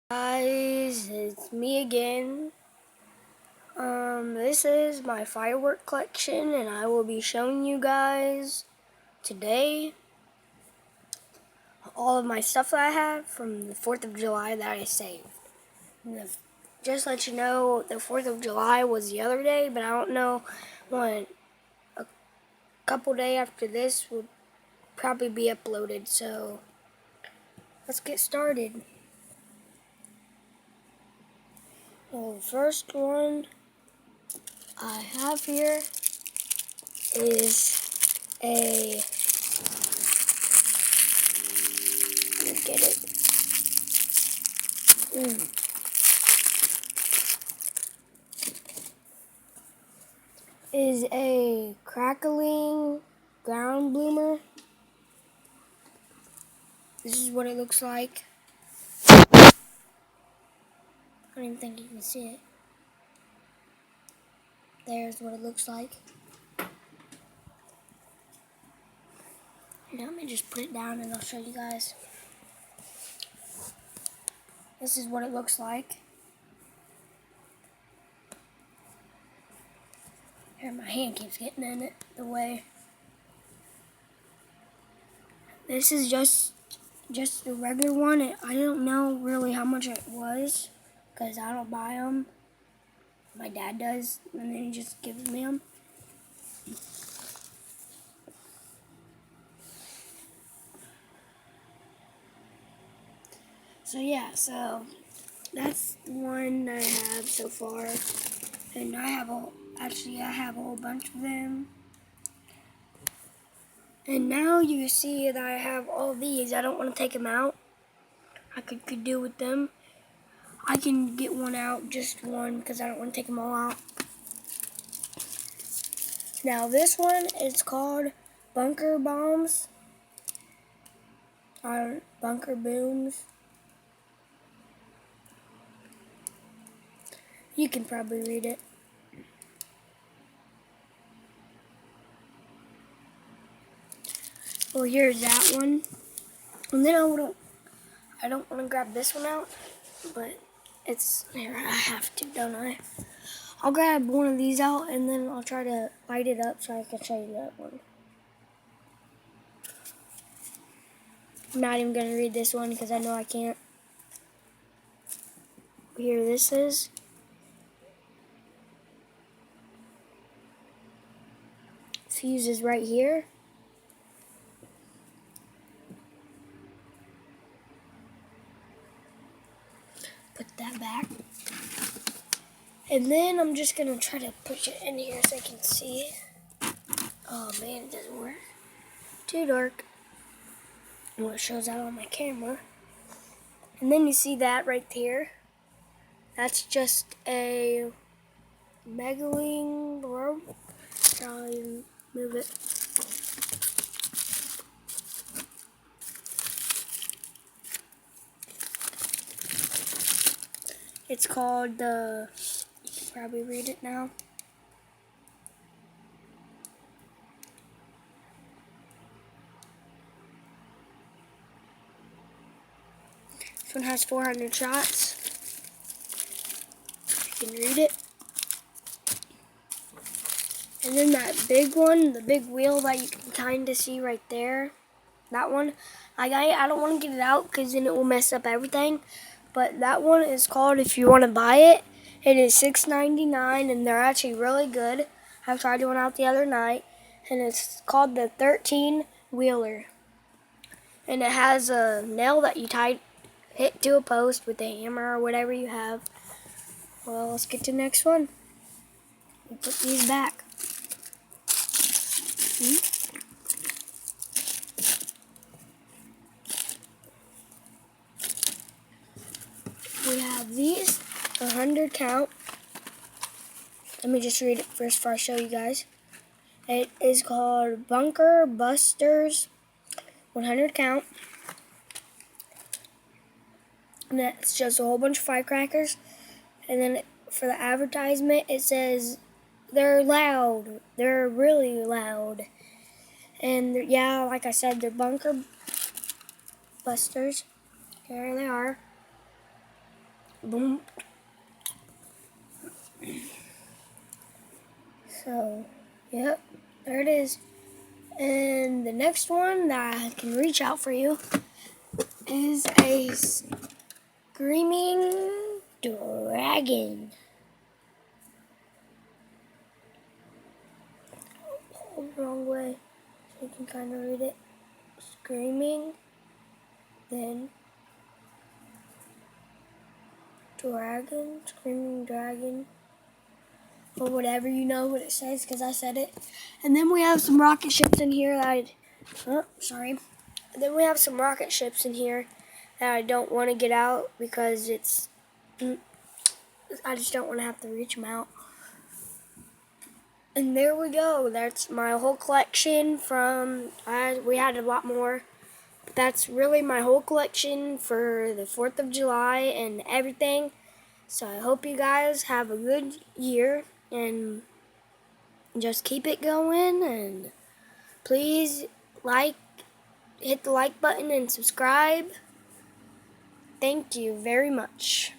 Guys, it's me again. This is my firework collection, and I will be showing you guys today all of my stuff that I have from the 4th of July that I saved. Just to let you know, the 4th of July was the other day, but I don't know when. A couple days after this will probably be uploaded, so let's get started. Well, the first one I have here is a, let me get it, is a crackling ground bloomer. This is what it looks like. I don't even think you can see it. There's what it looks like. Now let me just put it down and I'll show you guys. This is what it looks like. Here, my hand keeps getting in it the way. This is just a regular one. I don't know really how much it was because I don't buy them. My dad does, and then he just gives me them. So yeah, that's the one that I have so far, and I have a whole bunch of them. And now you see that I have all these. I don't want to take them out. I could do with them. I can get one out, just one, because I don't want to take them all out. Now this one is called Bunker Bombs, or Bunker Booms. You can probably read it. Well, here's that one. And then I don't want to grab this one out, but here, I have to, don't I? I'll grab one of these out and then I'll try to light it up so I can show you that one. I'm not even going to read this one because I know I can't. Here this is. Fuse is right here. Put that back. And then I'm just going to try to push it in here so I can see it. Oh man, it doesn't work. Too dark. Well, it shows out on my camera. And then you see that right here. That's just a Megaling rope. I'll even move it. It's called the, you can probably read it now. This one has 400 shots. You can read it. And then that big one, the big wheel that you can kind of see right there, that one, I don't want to get it out because then it will mess up everything. But that one is called, if you want to buy it, it is $6.99 and they're actually really good. I tried one out the other night and it's called the 13 wheeler. And it has a nail that you hit to a post with a hammer or whatever you have. Well, let's get to the next one. We'll put these back. We have these, 100 count. Let me just read it first before I show you guys. It is called Bunker Busters 100 count. And that's just a whole bunch of firecrackers. And then for the advertisement, it says, they're loud. They're really loud. And yeah, like I said, they're Bunker Busters. Here they are. Boom. So, yep, there it is. And the next one that I can reach out for you is a screaming dragon. Hold the wrong way so you can kind of read it. Screaming, then dragon, screaming dragon, or whatever, you know what it says because I said it. And then we have some rocket ships in here that then we have some rocket ships in here that I don't want to get out because I just don't want to have to reach them out. And there we go. That's my whole collection from, we had a lot more. But that's really my whole collection for the 4th of July and everything. So I hope you guys have a good year and just keep it going. And please hit the like button and subscribe. Thank you very much.